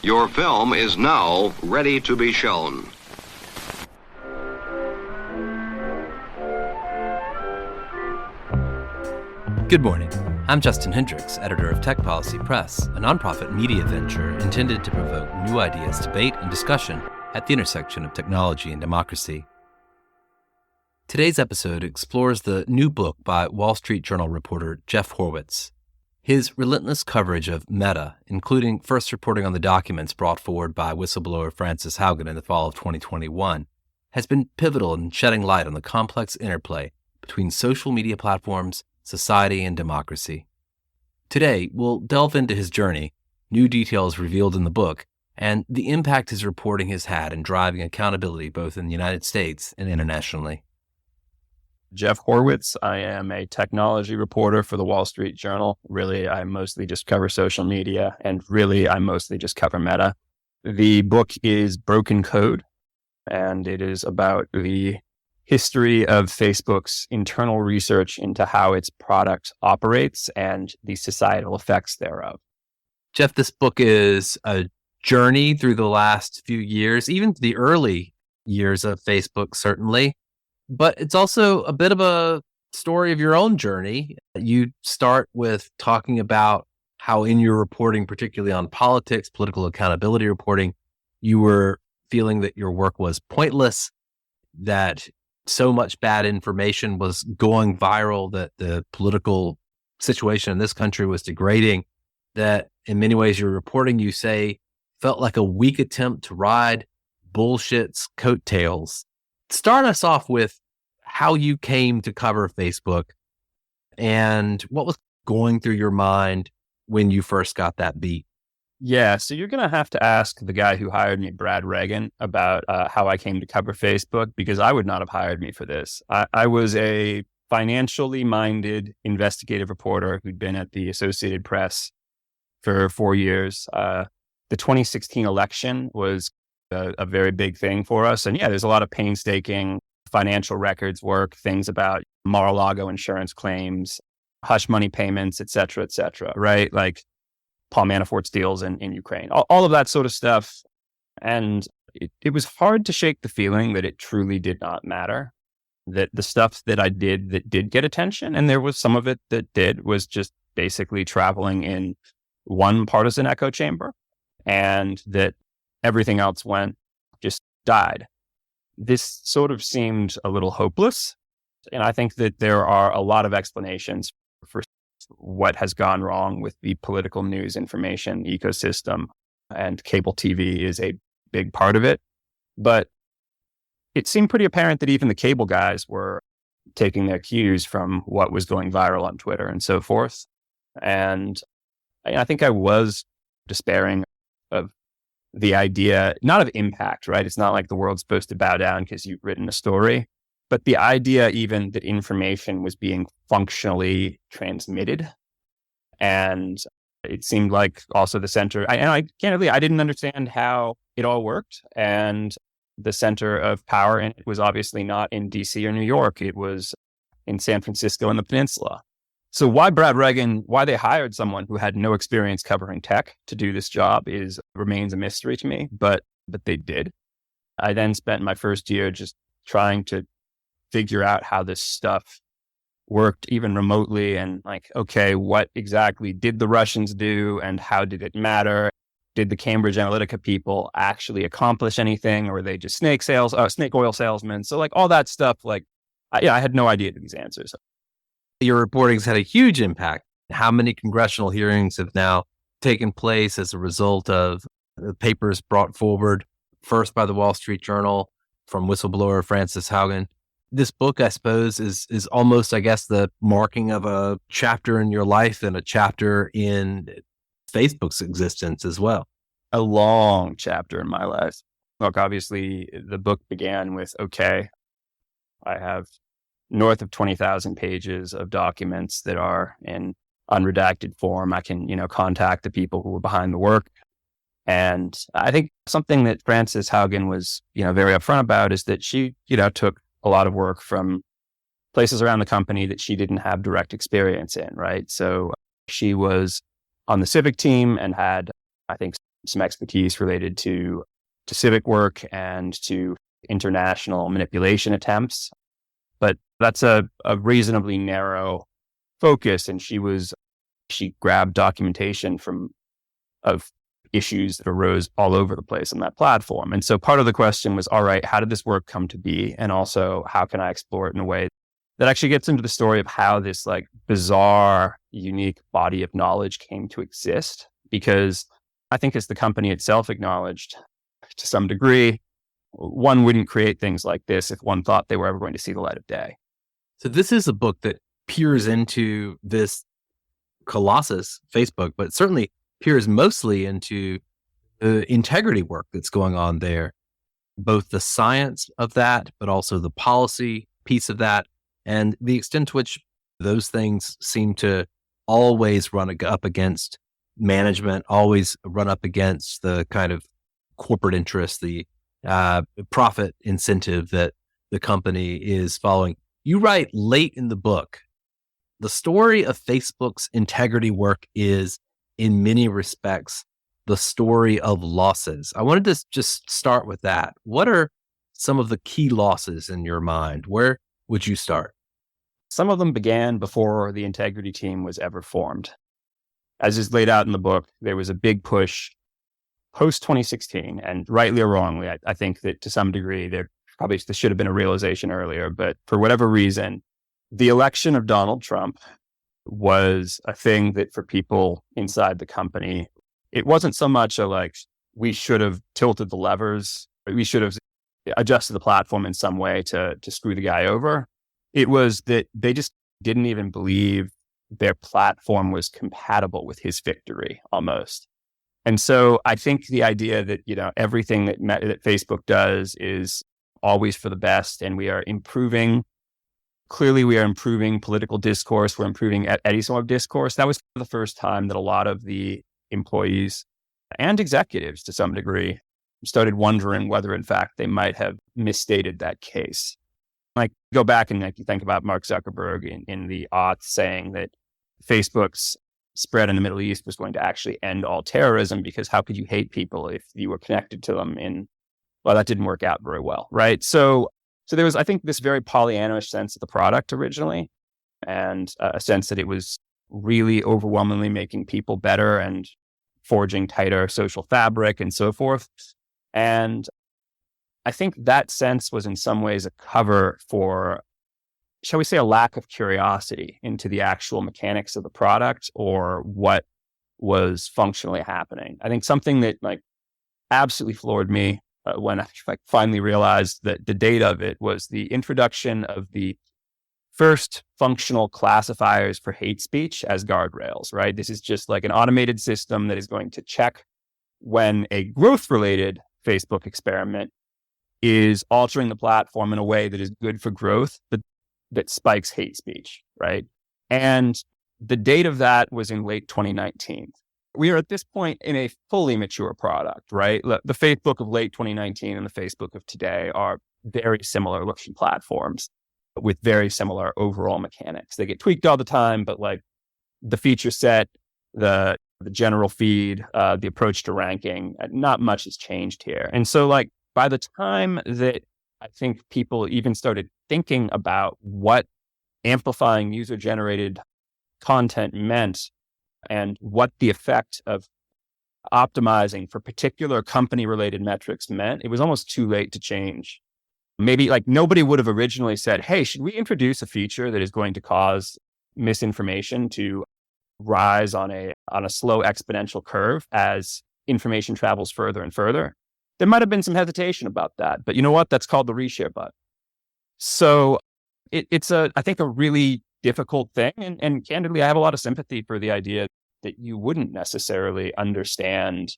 Your film is now ready to be shown. Good morning. I'm Justin Hendricks, editor of Tech Policy Press, a nonprofit media venture intended to provoke new ideas, debate, and discussion at the intersection of technology and democracy. Today's episode explores the new book by Wall Street Journal reporter Jeff Horwitz. His relentless coverage of Meta, including first reporting on the documents brought forward by whistleblower Frances Haugen in the fall of 2021, has been pivotal in shedding light on the complex interplay between social media platforms, society, and democracy. Today, we'll delve into his journey, new details revealed in the book, and the impact his reporting has had in driving accountability both in the United States and internationally. Jeff Horwitz. I am a technology reporter for the Wall Street Journal. Really, I mostly just cover social media, and really, I mostly just cover Meta. The book is Broken Code, and it is about the history of Facebook's internal research into how its product operates and the societal effects thereof. Jeff, this book is a journey through the last few years, even the early years of Facebook, certainly. But it's also a bit of a story of your own journey. You start with talking about how in your reporting, particularly on politics, political accountability reporting, you were feeling that your work was pointless, that so much bad information was going viral, that the political situation in this country was degrading, that in many ways your reporting, you say, felt like a weak attempt to ride bullshit's coattails. Start us off with how you came to cover Facebook and what was going through your mind when you first got that beat. Yeah, so you're going to have to ask the guy who hired me, Brad Reagan, about how I came to cover Facebook, because I would not have hired me for this. I was a financially minded investigative reporter who'd been at the Associated Press for 4 years. The 2016 election was a very big thing for us. And yeah, there's a lot of painstaking financial records work, things about Mar-a-Lago insurance claims, hush money payments, et cetera, right? Like Paul Manafort's deals in Ukraine, all of that sort of stuff. And it was hard to shake the feeling that it truly did not matter, that the stuff that I did that did get attention, and there was some of it that did, was just basically traveling in one partisan echo chamber, and that everything else just died. This sort of seemed a little hopeless. And I think that there are a lot of explanations for what has gone wrong with the political news information ecosystem, and cable TV is a big part of it. But it seemed pretty apparent that even the cable guys were taking their cues from what was going viral on Twitter and so forth. And I think I was despairing of the idea, not of impact, right? It's not like the world's supposed to bow down because you've written a story, but the idea even that information was being functionally transmitted. And it seemed like also the center, I candidly, I didn't understand how it all worked. And the center of power in it was obviously not in DC or New York. It was in San Francisco and the Peninsula. So why Brad Reagan, why they hired someone who had no experience covering tech to do this job remains a mystery to me, but they did. I then spent my first year just trying to figure out how this stuff worked even remotely, and like, okay, what exactly did the Russians do and how did it matter? Did the Cambridge Analytica people actually accomplish anything, or were they just snake oil salesmen? So like all that stuff, like, I had no idea these answers. Your reporting's had a huge impact. How many congressional hearings have now taken place as a result of the papers brought forward, first by the Wall Street Journal from whistleblower Frances Haugen? This book, I suppose, is almost, I guess, the marking of a chapter in your life and a chapter in Facebook's existence as well. A long chapter in my life. Look, obviously, the book began with, okay, I have north of 20,000 pages of documents that are in unredacted form. I can, contact the people who were behind the work. And I think something that Frances Haugen was, very upfront about is that she, took a lot of work from places around the company that she didn't have direct experience in, right? So she was on the civic team and had, I think, some expertise related to civic work and to international manipulation attempts. But that's a reasonably narrow focus. And she grabbed documentation of issues that arose all over the place on that platform. And so part of the question was, all right, how did this work come to be? And also, how can I explore it in a way that actually gets into the story of how this like bizarre, unique body of knowledge came to exist? Because I think, as the company itself acknowledged to some degree, one wouldn't create things like this if one thought they were ever going to see the light of day. So this is a book that peers into this colossus, Facebook, but certainly peers mostly into the integrity work that's going on there, both the science of that, but also the policy piece of that, and the extent to which those things seem to always run up against management, always run up against the kind of corporate interest, the profit incentive that the company is following. You write late in the book, the story of Facebook's integrity work is, in many respects, the story of losses. I wanted to just start with that. What are some of the key losses in your mind? Where would you start? Some of them began before the integrity team was ever formed. As is laid out in the book, there was a big push post 2016, and rightly or wrongly, I think that to some degree there should have been a realization earlier, but for whatever reason, the election of Donald Trump was a thing that for people inside the company, it wasn't so much a like, we should have tilted the levers, we should have adjusted the platform in some way to screw the guy over. It was that they just didn't even believe their platform was compatible with his victory almost. And so I think the idea that, everything that Facebook does is always for the best, and we are improving. Clearly, we are improving political discourse. We're improving Edisonov discourse. That was for the first time that a lot of the employees and executives, to some degree, started wondering whether, in fact, they might have misstated that case. Like, go back and you think about Mark Zuckerberg in the aughts saying that Facebook's spread in the Middle East was going to actually end all terrorism, because how could you hate people if you were connected to them well, that didn't work out very well, right? So there was, I think, this very Pollyannish sense of the product originally, and a sense that it was really overwhelmingly making people better and forging tighter social fabric and so forth. And I think that sense was in some ways a cover for, shall we say, a lack of curiosity into the actual mechanics of the product or what was functionally happening. I think something that absolutely floored me when I finally realized that the data of it was the introduction of the first functional classifiers for hate speech as guardrails, right? This is just like an automated system that is going to check when a growth-related Facebook experiment is altering the platform in a way that is good for growth, but that spikes hate speech, right? And the date of that was in late 2019. We are at this point in a fully mature product, right? The Facebook of late 2019 and the Facebook of today are very similar looking platforms with very similar overall mechanics. They get tweaked all the time, but the feature set, the general feed, the approach to ranking, not much has changed here. And so by the time that I think people even started thinking about what amplifying user-generated content meant and what the effect of optimizing for particular company-related metrics meant, it was almost too late to change. Maybe nobody would have originally said, hey, should we introduce a feature that is going to cause misinformation to rise on a slow exponential curve as information travels further and further? There might have been some hesitation about that, but you know what? That's called the reshare button. So it's I think a really difficult thing. And candidly, I have a lot of sympathy for the idea that you wouldn't necessarily understand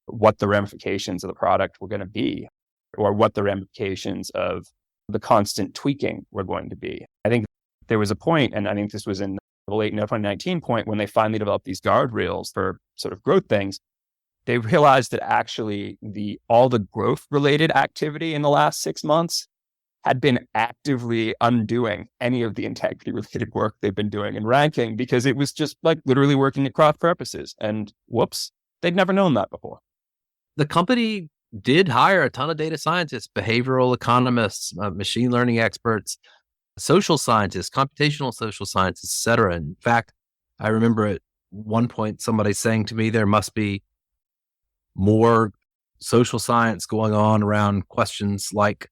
what the ramifications of the product were going to be, or what the ramifications of the constant tweaking were going to be. I think there was a point, and I think this was in the late 2019 point, when they finally developed these guardrails for sort of growth things. They realized that actually all the growth related activity in the last 6 months had been actively undoing any of the integrity related work they've been doing in ranking, because it was just literally working at cross purposes. And whoops, they'd never known that before. the company did hire a ton of data scientists, behavioral economists, machine learning experts, social scientists, computational social scientists, et cetera. In fact, I remember at one point somebody saying to me there must be more social science going on around questions like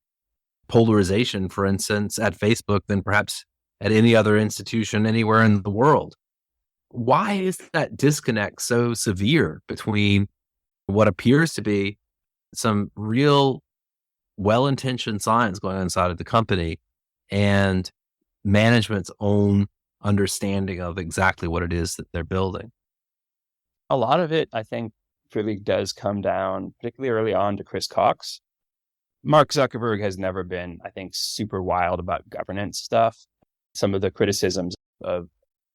polarization, for instance, at Facebook than perhaps at any other institution anywhere in the world. Why is that disconnect so severe between what appears to be some real well-intentioned science going on inside of the company and management's own understanding of exactly what it is that they're building? A lot of it, I think, really does come down, particularly early on, to Chris Cox. Mark Zuckerberg has never been, I think, super wild about governance stuff. Some of the criticisms of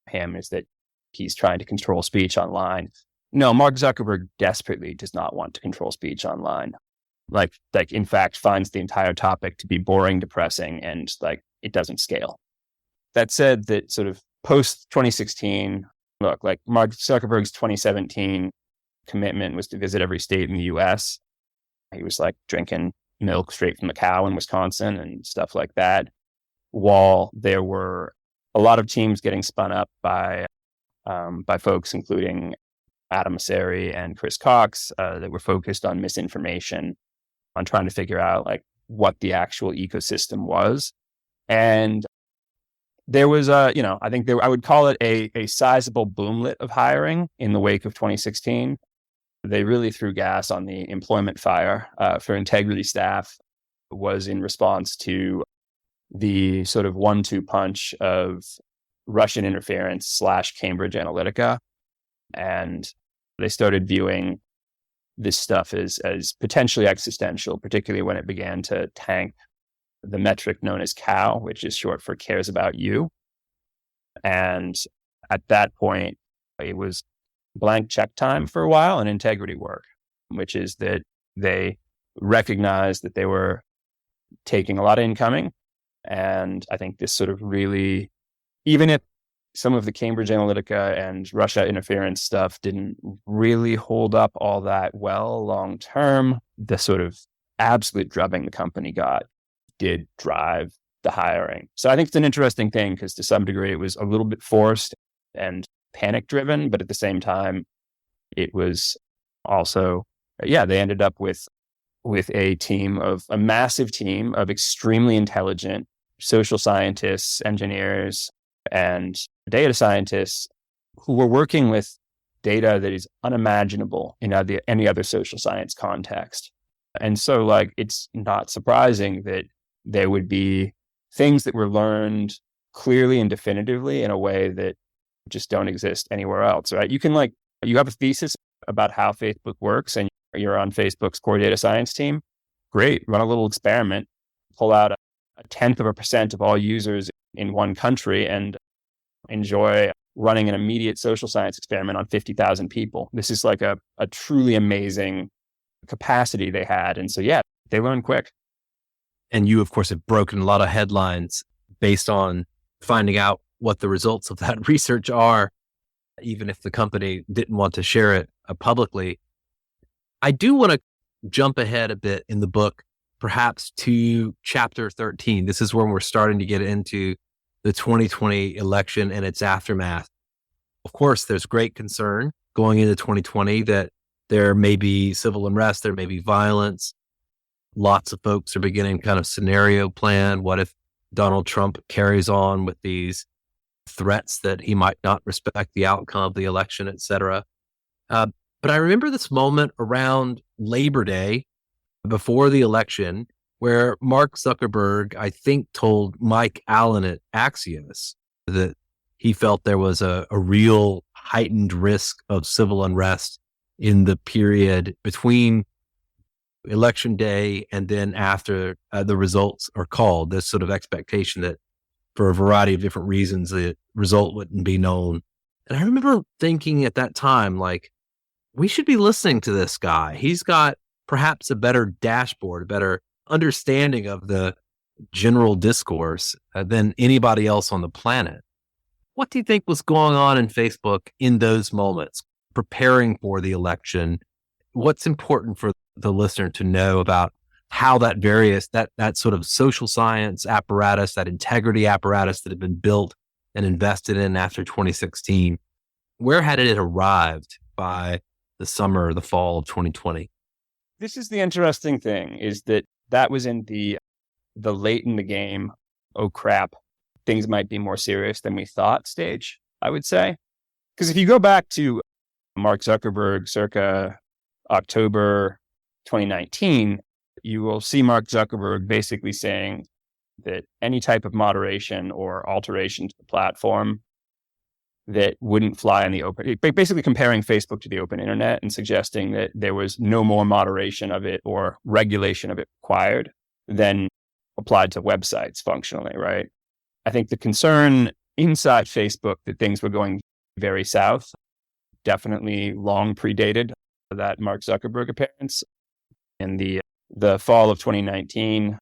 him is that he's trying to control speech online. No, Mark Zuckerberg desperately does not want to control speech online. Like in fact, finds the entire topic to be boring, depressing, and it doesn't scale. That said, that sort of post 2016, look, like Mark Zuckerberg's 2017 commitment was to visit every state in the US. He was drinking milk straight from the cow in Wisconsin and stuff like that. While there were a lot of teams getting spun up by folks, including Adam Mosseri and Chris Cox, that were focused on misinformation, on trying to figure out what the actual ecosystem was. And there was I think I would call it a sizable boomlet of hiring in the wake of 2016. They really threw gas on the employment fire for integrity staff. Was in response to the sort of 1-2 punch of Russian interference / Cambridge Analytica. And they started viewing this stuff as potentially existential, particularly when it began to tank the metric known as COW, which is short for cares about you. And at that point, it was blank check time for a while and integrity work, which is that they recognized that they were taking a lot of incoming. And I think this sort of really, even if some of the Cambridge Analytica and Russia interference stuff didn't really hold up all that well long term, the sort of absolute drubbing the company got did drive the hiring. So I think it's an interesting thing because to some degree it was a little bit forced and panic driven, but at the same time, it was also, they ended up with a massive team of extremely intelligent social scientists, engineers, and data scientists who were working with data that is unimaginable in any other social science context. And so it's not surprising that there would be things that were learned clearly and definitively in a way that just don't exist anywhere else, right? You can you have a thesis about how Facebook works and you're on Facebook's core data science team. Great. Run a little experiment, pull out a 0.1% of all users in one country and enjoy running an immediate social science experiment on 50,000 people. This is a truly amazing capacity they had. And so, they learn quick. And you, of course, have broken a lot of headlines based on finding out what the results of that research are, even if the company didn't want to share it publicly. I do want to jump ahead a bit in the book, perhaps to chapter 13. This is when we're starting to get into the 2020 election and its aftermath. Of course, there's great concern going into 2020 that there may be civil unrest, there may be violence. Lots of folks are beginning kind of scenario plan. What if Donald Trump carries on with these threats that he might not respect the outcome of the election, et cetera? But I remember this moment around Labor Day before the election where Mark Zuckerberg, I think, told Mike Allen at Axios that he felt there was a real heightened risk of civil unrest in the period between election day and then after the results are called. There's sort of expectation that for a variety of different reasons, the result wouldn't be known. And I remember thinking at that time, we should be listening to this guy. He's got perhaps a better dashboard, a better understanding of the general discourse than anybody else on the planet. What do you think was going on in Facebook in those moments, preparing for the election? what's important for the listener to know about how that sort of social science apparatus, that integrity apparatus that had been built and invested in after 2016, where had it arrived by the fall of 2020? This is the interesting thing, is that was in the late in the game, oh crap, things might be more serious than we thought stage, I would say. Because if you go back to Mark Zuckerberg circa October 2019, you will see Mark Zuckerberg basically saying that any type of moderation or alteration to the platform that wouldn't fly in the open, basically comparing Facebook to the open internet and suggesting that there was no more moderation of it or regulation of it required than applied to websites functionally, right? I think the concern inside Facebook that things were going very south definitely long predated that Mark Zuckerberg appearance. In the fall of 2019,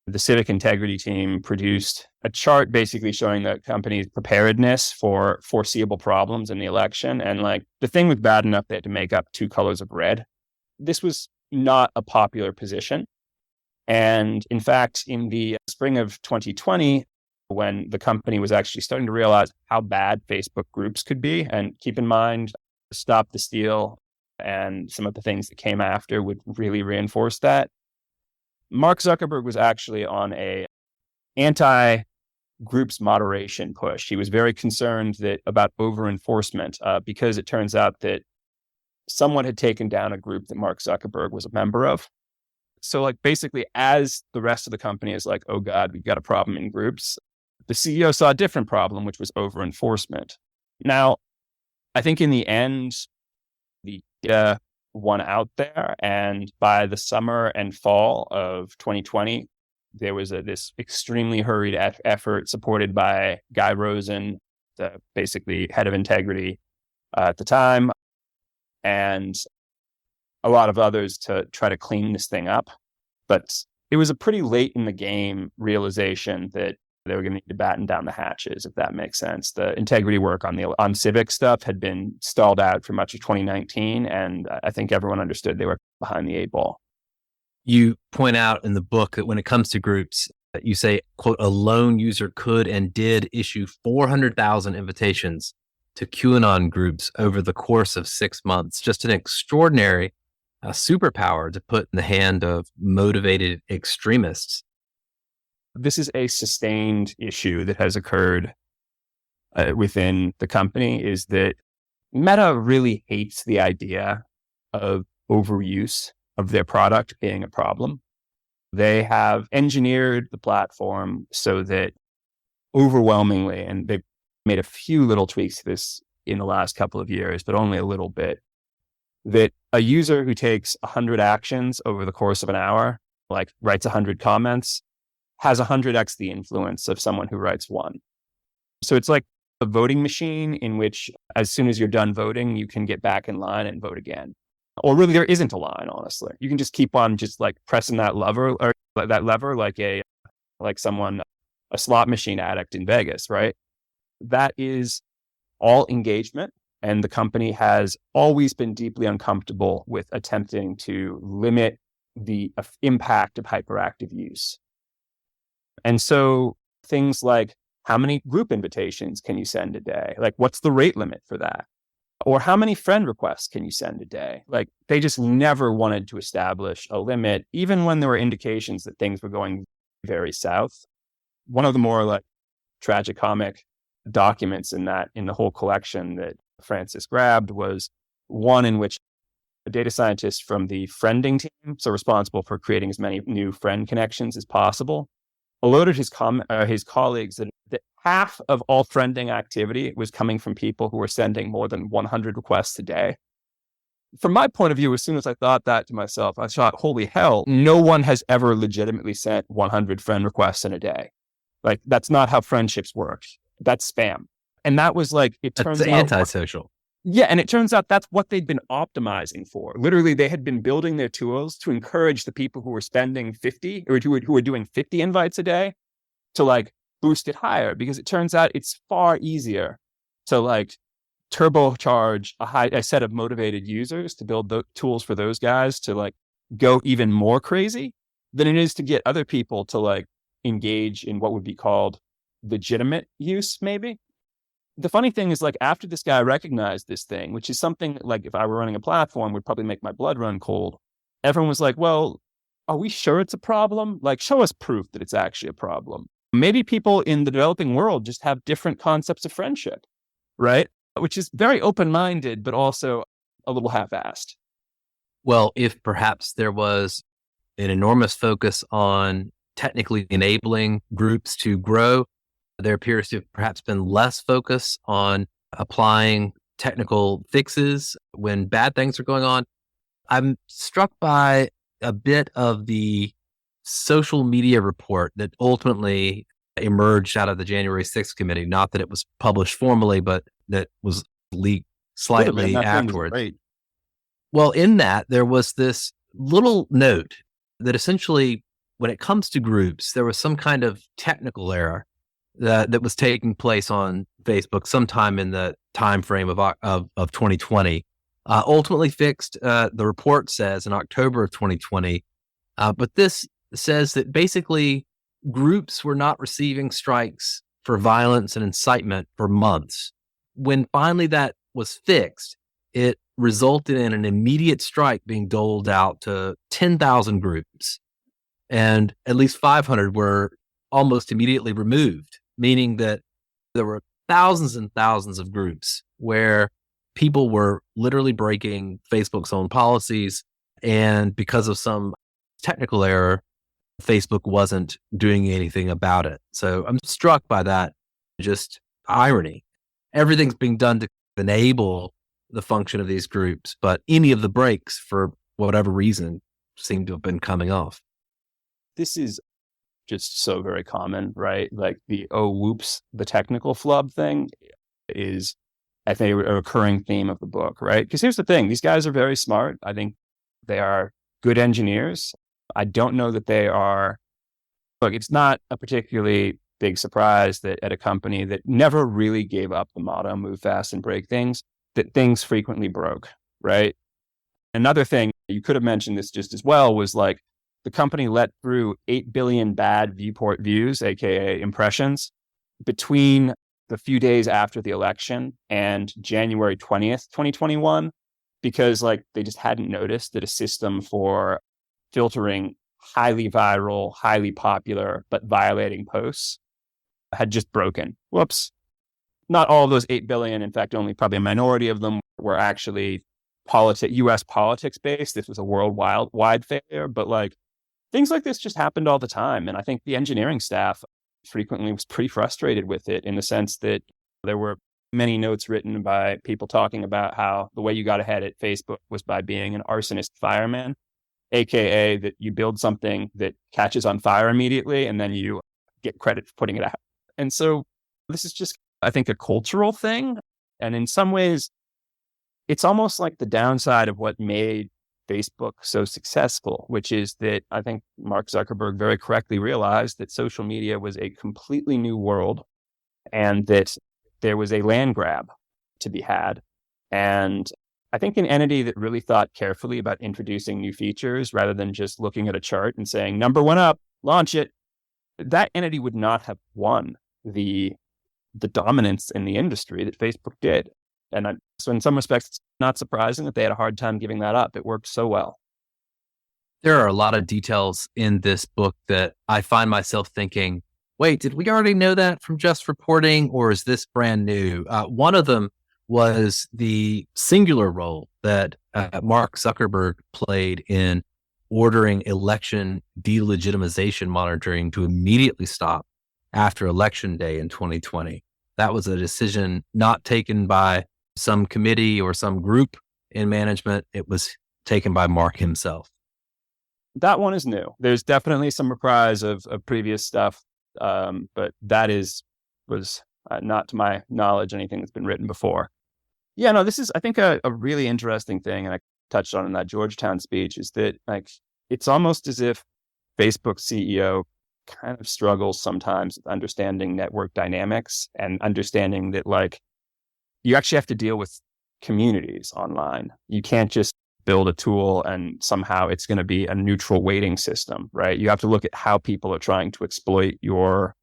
the civic integrity team produced a chart basically showing the company's preparedness for foreseeable problems in the election. And like the thing was bad enough they had to make up 2 colors of red. This was not a popular position. And in fact, in the spring of 2020, when the company was actually starting to realize how bad Facebook groups could be, and keep in mind, Stop the Steal and some of the things that came after would really reinforce that. Mark Zuckerberg was actually on a anti-groups moderation push. He was very concerned about over-enforcement because it turns out that someone had taken down a group that Mark Zuckerberg was a member of. So like basically as the rest of the company is like, oh God, we've got a problem in groups, the CEO saw a different problem, which was over-enforcement. Now, I think in the end, the data won out there. And by the summer and fall of 2020, there was this extremely hurried effort supported by Guy Rosen, the basically head of integrity at the time, and a lot of others to try to clean this thing up. But it was a pretty late in the game realization that they were going to need to batten down the hatches, if that makes sense. The integrity work on civic stuff had been stalled out for much of 2019, and I think everyone understood they were behind the 8 ball. You point out in the book that when it comes to groups, you say, quote, a lone user could and did issue 400,000 invitations to QAnon groups over the course of 6 months. Just an extraordinary superpower to put in the hand of motivated extremists. This is a sustained issue that has occurred within the company, is that Meta really hates the idea of overuse of their product being a problem. They have engineered the platform so that overwhelmingly, and they've made a few little tweaks to this in the last couple of years, but only a little bit, that a user who takes 100 actions over the course of an hour, like writes 100 comments, has 100x the influence of someone who writes 1. So it's like a voting machine in which as soon as you're done voting, you can get back in line and vote again. Or really there isn't a line, honestly. You can just keep on just like pressing that lever like someone, a slot machine addict in Vegas, right? That is all engagement. And the company has always been deeply uncomfortable with attempting to limit the impact of hyperactive use. And so things like how many group invitations can you send a day? Like what's the rate limit for that? Or how many friend requests can you send a day? Like they just never wanted to establish a limit, even when there were indications that things were going very south. One of the more like tragicomic documents in the whole collection that Francis grabbed was one in which a data scientist from the friending team, so responsible for creating as many new friend connections as possible, alerted his colleagues that half of all friending activity was coming from people who were sending more than 100 requests a day. From my point of view, as soon as I thought that to myself, I thought, holy hell, no one has ever legitimately sent 100 friend requests in a day. Like, that's not how friendships work. That's spam. And that was like, it turns out... That's antisocial. Yeah, and it turns out that's what they'd been optimizing for. Literally, they had been building their tools to encourage the people who were spending 50 or who were doing 50 invites a day to like boost it higher, because it turns out it's far easier to like turbocharge a set of motivated users to build the tools for those guys to like go even more crazy than it is to get other people to like engage in what would be called legitimate use, maybe. The funny thing is, like, after this guy recognized this thing, which is something like if I were running a platform would probably make my blood run cold, everyone was like, well, are we sure it's a problem? Like, show us proof that it's actually a problem. Maybe people in the developing world just have different concepts of friendship, right? Which is very open-minded, but also a little half-assed. Well, if perhaps there was an enormous focus on technically enabling groups to grow, there appears to have perhaps been less focus on applying technical fixes when bad things are going on. I'm struck by a bit of the social media report that ultimately emerged out of the January 6th committee. Not that it was published formally, but that was leaked slightly afterwards. Well, in that, there was this little note that essentially, when it comes to groups, there was some kind of technical error that was taking place on Facebook sometime in the time frame of 2020. Ultimately fixed, the report says, in October of 2020. But this says that basically groups were not receiving strikes for violence and incitement for months. When finally that was fixed, it resulted in an immediate strike being doled out to 10,000 groups. And at least 500 were almost immediately removed, meaning that there were thousands and thousands of groups where people were literally breaking Facebook's own policies. And because of some technical error, Facebook wasn't doing anything about it. So I'm struck by that, just irony. Everything's being done to enable the function of these groups, but any of the breaks, for whatever reason, seem to have been coming off. This is just so very common, right? Like the, oh, whoops, the technical flub thing is, I think, a recurring theme of the book, right? Because here's the thing. These guys are very smart. I think they are good engineers. I don't know that they are, look, it's not a particularly big surprise that at a company that never really gave up the motto, move fast and break things, that things frequently broke, right? Another thing, you could have mentioned this just as well, was like the company let through 8 billion bad viewport views, aka impressions, between the few days after the election and January 20th, 2021, because like they just hadn't noticed that a system for filtering highly viral, highly popular, but violating posts had just broken. Whoops. Not all of those 8 billion, in fact, only probably a minority of them were actually US politics based. This was a worldwide failure, but like things like this just happened all the time. And I think the engineering staff frequently was pretty frustrated with it, in the sense that there were many notes written by people talking about how the way you got ahead at Facebook was by being an arsonist fireman, aka that you build something that catches on fire immediately and then you get credit for putting it out. And so this is just, I think, a cultural thing. And in some ways, it's almost like the downside of what made Facebook so successful, which is that I think Mark Zuckerberg very correctly realized that social media was a completely new world and that there was a land grab to be had. And I think an entity that really thought carefully about introducing new features rather than just looking at a chart and saying, number one up, launch it, that entity would not have won the dominance in the industry that Facebook did. And so in some respects, it's not surprising that they had a hard time giving that up. It worked so well. There are a lot of details in this book that I find myself thinking, wait, did we already know that from just reporting, or is this brand new? One of them was the singular role that Mark Zuckerberg played in ordering election delegitimization monitoring to immediately stop after Election Day in 2020. That was a decision not taken by some committee or some group in management. It was taken by Mark himself. That one is new. There's definitely some reprise of previous stuff, but that was not to my knowledge anything that's been written before. Yeah, no, this is, I think, a really interesting thing, and I touched on in that Georgetown speech, is that like it's almost as if Facebook's CEO kind of struggles sometimes with understanding network dynamics and understanding that like you actually have to deal with communities online. You can't just build a tool and somehow it's going to be a neutral weighting system, right? You have to look at how people are trying to exploit your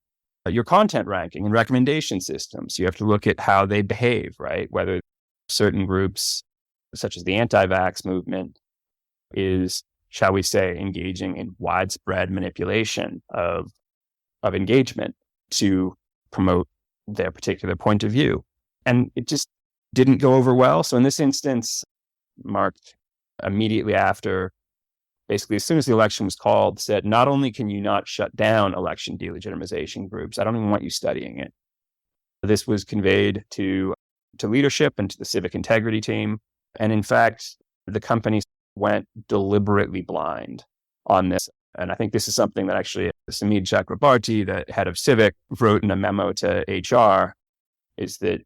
content ranking and recommendation systems. You have to look at how they behave, right? Whether certain groups, such as the anti-vax movement, is, shall we say, engaging in widespread manipulation of engagement to promote their particular point of view. And it just didn't go over well. So in this instance, Mark, immediately after, basically as soon as the election was called, said, not only can you not shut down election delegitimization groups, I don't even want you studying it. This was conveyed to leadership and to the civic integrity team. And in fact, the company went deliberately blind on this. And I think this is something that actually Samid Chakrabarti, the head of civic, wrote in a memo to HR, is that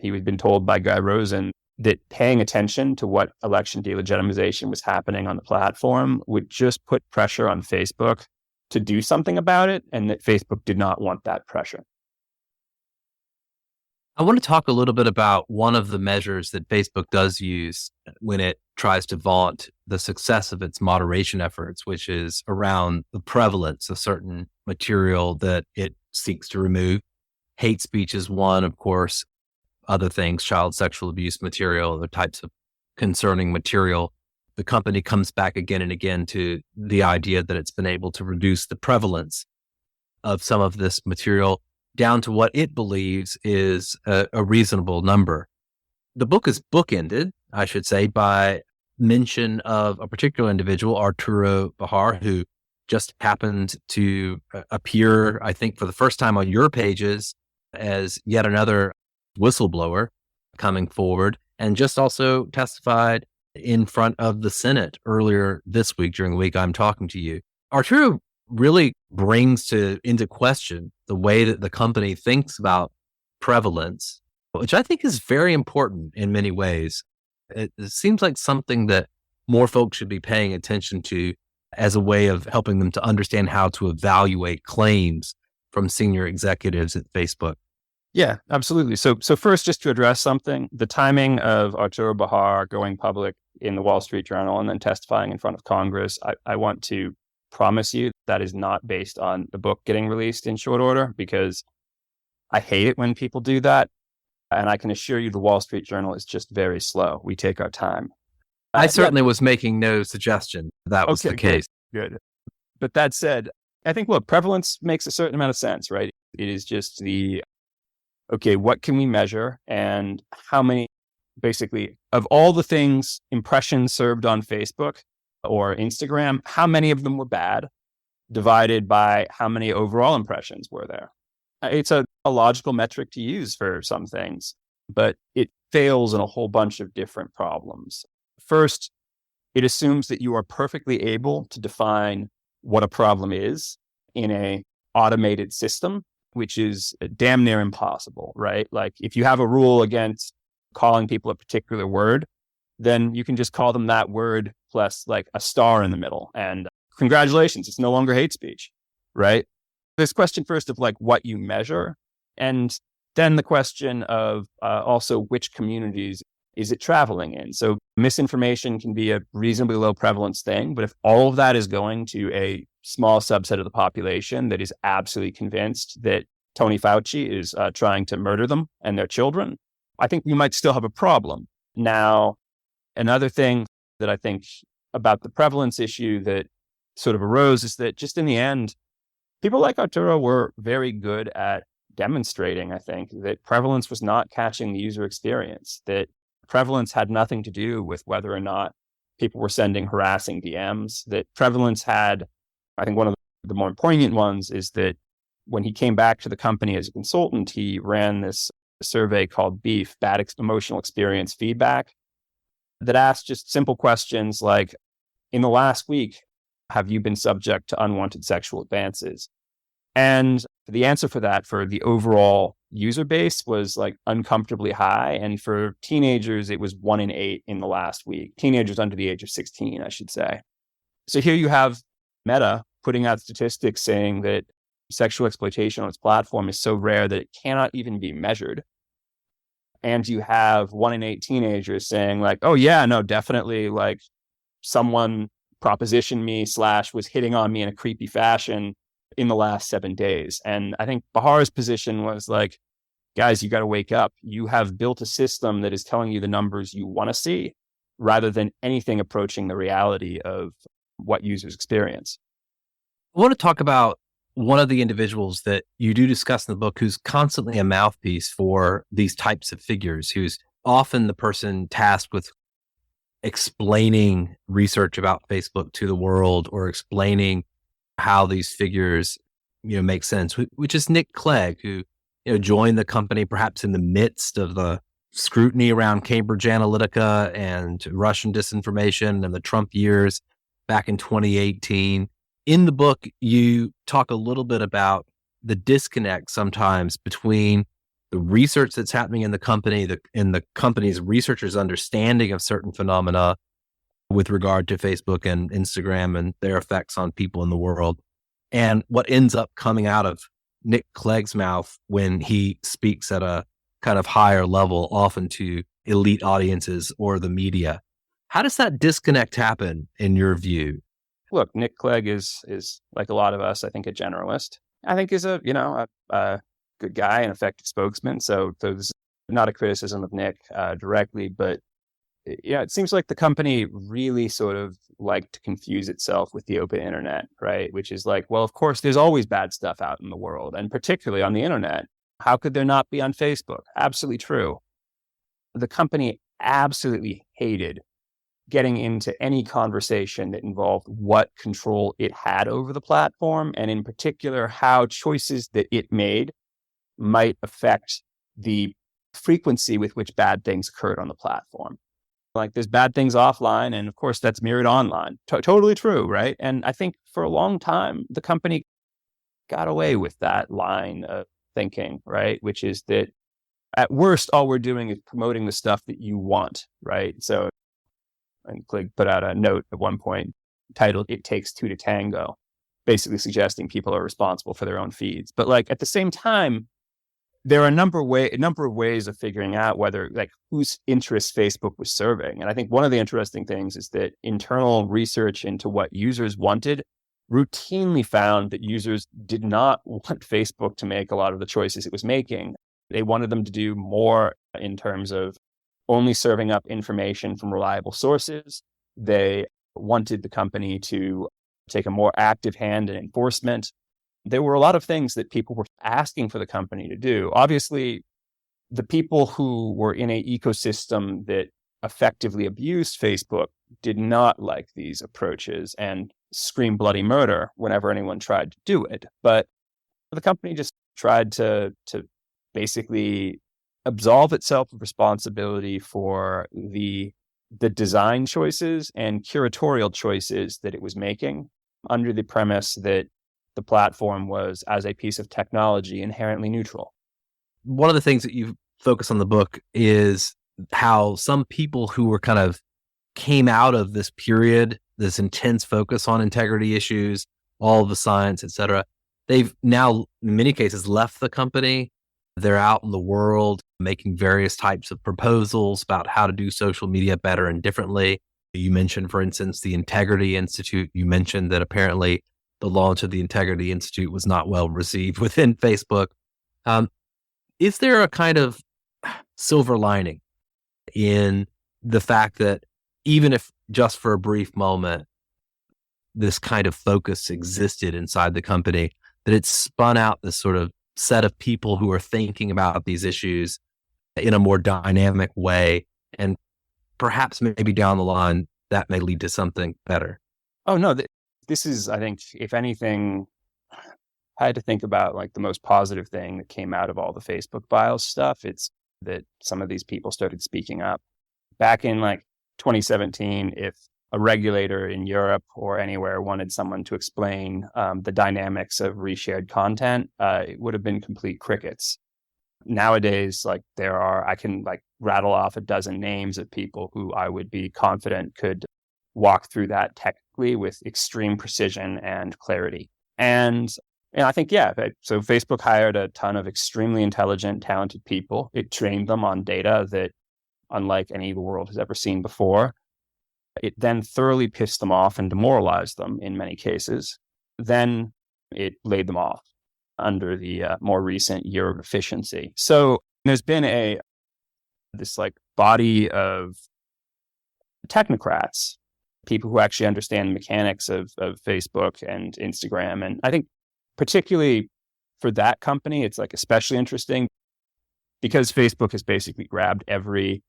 he had been told by Guy Rosen that paying attention to what election delegitimization was happening on the platform would just put pressure on Facebook to do something about it, and that Facebook did not want that pressure. I want to talk a little bit about one of the measures that Facebook does use when it tries to vaunt the success of its moderation efforts, which is around the prevalence of certain material that it seeks to remove. Hate speech is one, of course, other things, child sexual abuse material, other types of concerning material. The company comes back again and again to the idea that it's been able to reduce the prevalence of some of this material down to what it believes is a reasonable number. The book is bookended, I should say, by mention of a particular individual, Arturo Bahar, who just happened to appear, I think, for the first time on your pages as yet another whistleblower coming forward, and just also testified in front of the Senate earlier this week during the week I'm talking to you. Arturo really brings into question the way that the company thinks about prevalence, which I think is very important in many ways. It seems like something that more folks should be paying attention to as a way of helping them to understand how to evaluate claims from senior executives at Facebook. Yeah, absolutely. So first, just to address something, the timing of Arturo Bahar going public in the Wall Street Journal and then testifying in front of Congress, I want to promise you that is not based on the book getting released in short order, because I hate it when people do that. And I can assure you the Wall Street Journal is just very slow. We take our time. I certainly was making no suggestion that was the case. Good. But that said, I think, look, prevalence makes a certain amount of sense, right? It is just okay, what can we measure and how many, basically, of all the things, impressions served on Facebook or Instagram, how many of them were bad, divided by how many overall impressions were there. It's a logical metric to use for some things, but it fails in a whole bunch of different problems. First, it assumes that you are perfectly able to define what a problem is in a automated system, which is damn near impossible, right? Like if you have a rule against calling people a particular word, then you can just call them that word plus like a star in the middle. And congratulations, it's no longer hate speech, right? This question first of like what you measure, and then the question of also which communities is it traveling in? So misinformation can be a reasonably low prevalence thing, but if all of that is going to a small subset of the population that is absolutely convinced that Tony Fauci is trying to murder them and their children, I think we might still have a problem. Now, another thing that I think about the prevalence issue that sort of arose is that just in the end, people like Arturo were very good at demonstrating, I think, that prevalence was not catching the user experience, that prevalence had nothing to do with whether or not people were sending harassing DMs, that prevalence had, I think one of the more poignant ones is that when he came back to the company as a consultant, he ran this survey called BEEF, Bad Emotional Experience Feedback, that asked just simple questions like, in the last week, have you been subject to unwanted sexual advances? And the answer for that for the overall user base was like uncomfortably high. And for teenagers, it was 1 in 8 in the last week. Teenagers under the age of 16, I should say. So here you have Meta putting out statistics saying that sexual exploitation on its platform is so rare that it cannot even be measured. and you have 1 in 8 teenagers saying like, oh yeah, no, definitely, like someone propositioned me / was hitting on me in a creepy fashion in the last 7 days. And I think Bahar's position was like, guys, you got to wake up. You have built a system that is telling you the numbers you want to see rather than anything approaching the reality of what users experience. I want to talk about one of the individuals that you do discuss in the book who's constantly a mouthpiece for these types of figures, who's often the person tasked with explaining research about Facebook to the world or explaining how these figures, make sense, which is Nick Clegg, who, joined the company perhaps in the midst of the scrutiny around Cambridge Analytica and Russian disinformation and the Trump years back in 2018. In the book, you talk a little bit about the disconnect sometimes between the research that's happening in the company and the company's researchers' understanding of certain phenomena with regard to Facebook and Instagram and their effects on people in the world, and what ends up coming out of Nick Clegg's mouth when he speaks at a kind of higher level, often to elite audiences or the media. How does that disconnect happen in your view? Look, Nick Clegg is like a lot of us, I think, a generalist. I think is a good guy, an effective spokesman. So there's not a criticism of Nick directly, but it seems like the company really sort of liked to confuse itself with the open internet, right? Which is like, well, of course, there's always bad stuff out in the world, and particularly on the internet. How could there not be on Facebook? Absolutely true. The company absolutely hated getting into any conversation that involved what control it had over the platform, and in particular, how choices that it made might affect the frequency with which bad things occurred on the platform. Like there's bad things offline, and of course that's mirrored online. Totally true, right? And I think for a long time, the company got away with that line of thinking, right? Which is that at worst, all we're doing is promoting the stuff that you want, right? So, and Clegg put out a note at one point titled, "It Takes Two to Tango," basically suggesting people are responsible for their own feeds. But like at the same time, there are a number of ways of figuring out whether like whose interests Facebook was serving. And I think one of the interesting things is that internal research into what users wanted routinely found that users did not want Facebook to make a lot of the choices it was making. They wanted them to do more in terms of only serving up information from reliable sources. They wanted the company to take a more active hand in enforcement. There were a lot of things that people were asking for the company to do. Obviously, the people who were in an ecosystem that effectively abused Facebook did not like these approaches and scream bloody murder whenever anyone tried to do it. But the company just tried to basically absolve itself of responsibility for the design choices and curatorial choices that it was making under the premise that the platform was, as a piece of technology, inherently neutral. One of the things that you focus on the book is how some people who were kind of came out of this period, this intense focus on integrity issues, all of the science, et cetera, they've now, in many cases, left the company. They're out in the world making various types of proposals about how to do social media better and differently. You mentioned, for instance, the Integrity Institute. You mentioned that apparently the launch of the Integrity Institute was not well received within Facebook. Is there a kind of silver lining in the fact that even if just for a brief moment, this kind of focus existed inside the company, that it spun out this sort of set of people who are thinking about these issues in a more dynamic way, and perhaps maybe down the line that may lead to something better? Oh, no, this is, I think, if anything, I had to think about like the most positive thing that came out of all the Facebook files stuff. It's that some of these people started speaking up. Back in like 2017, if a regulator in Europe or anywhere wanted someone to explain the dynamics of reshared content, it would have been complete crickets. Nowadays, like I can like rattle off a dozen names of people who I would be confident could walk through that technically with extreme precision and clarity. And And I think, so Facebook hired a ton of extremely intelligent, talented people. It trained them on data that, unlike any the world has ever seen before. It then thoroughly pissed them off and demoralized them in many cases. Then it laid them off under the more recent year of efficiency. So there's been this like body of technocrats, people who actually understand the mechanics of Facebook and Instagram. And I think particularly for that company, it's like especially interesting because Facebook has basically grabbed every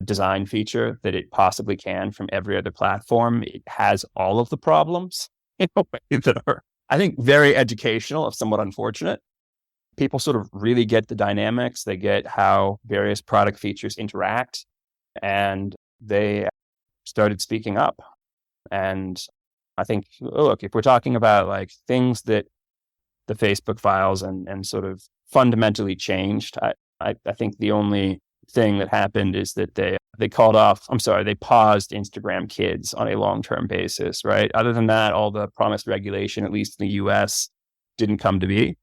design feature that it possibly can from every other platform. It has all of the problems in a way that are, I think, very educational, if somewhat unfortunate. People sort of really get the dynamics. They get how various product features interact, and they started speaking up. And I think, look, if we're talking about like things that the Facebook files and sort of fundamentally changed, I think the only thing that happened is that they paused Instagram Kids on a long-term basis, right? Other than that, all the promised regulation, at least in the US, didn't come to be.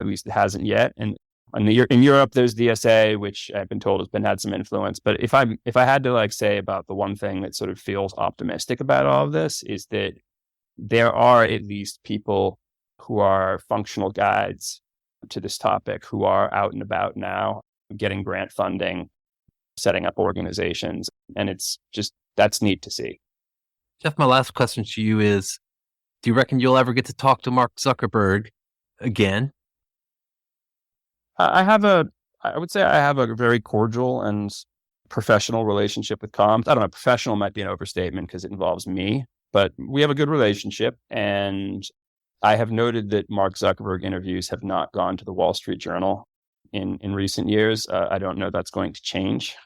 At least it hasn't yet. And in Europe, there's DSA, which I've been told has had some influence. But if I had to like say about the one thing that sort of feels optimistic about all of this is that there are at least people who are functional guides to this topic who are out and about now, getting grant funding, setting up organizations. And it's just, that's neat to see. Jeff, my last question to you is, do you reckon you'll ever get to talk to Mark Zuckerberg again? I would say I have a very cordial and professional relationship with comms. I don't know, professional might be an overstatement because it involves me, but we have a good relationship. And I have noted that Mark Zuckerberg interviews have not gone to the Wall Street Journal in recent years. I don't know that's going to change,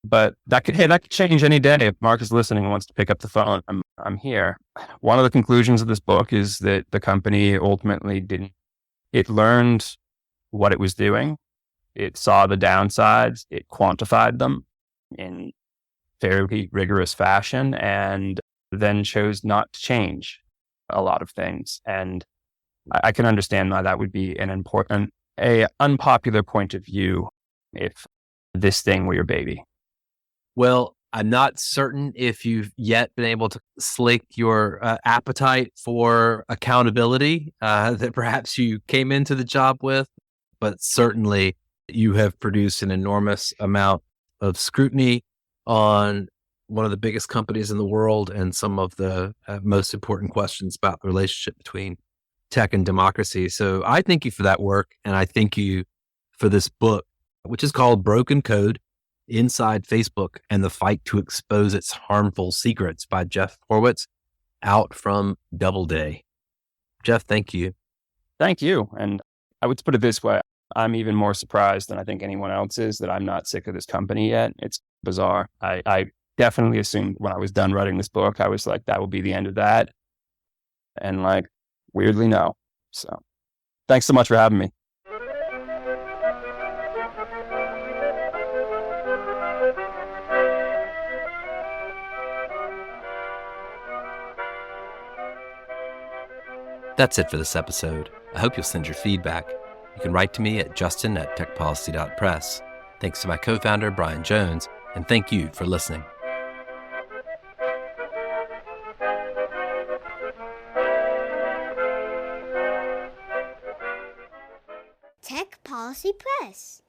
but that could change any day. If Mark is listening and wants to pick up the phone, I'm here. One of the conclusions of this book is that the company ultimately it learned what it was doing. It saw the downsides. It quantified them in fairly rigorous fashion and then chose not to change a lot of things. And I can understand why that would be an unpopular point of view if this thing were your baby. Well, I'm not certain if you've yet been able to slake your appetite for accountability that perhaps you came into the job with, but certainly you have produced an enormous amount of scrutiny on one of the biggest companies in the world and some of the most important questions about the relationship between tech and democracy. So I thank you for that work. And I thank you for this book, which is called Broken Code: Inside Facebook and the Fight to Expose Its Harmful Secrets by Jeff Horwitz, out from Doubleday. Jeff, thank you. Thank you. And I would put it this way. I'm even more surprised than I think anyone else is that I'm not sick of this company yet. It's bizarre. I definitely assumed when I was done writing this book, I was like, that will be the end of that. And like, weirdly, no. So thanks so much for having me. That's it for this episode. I hope you'll send your feedback. You can write to me at justin@techpolicy.press. Thanks to my co-founder, Brian Jones, and thank you for listening. Tech Policy Press.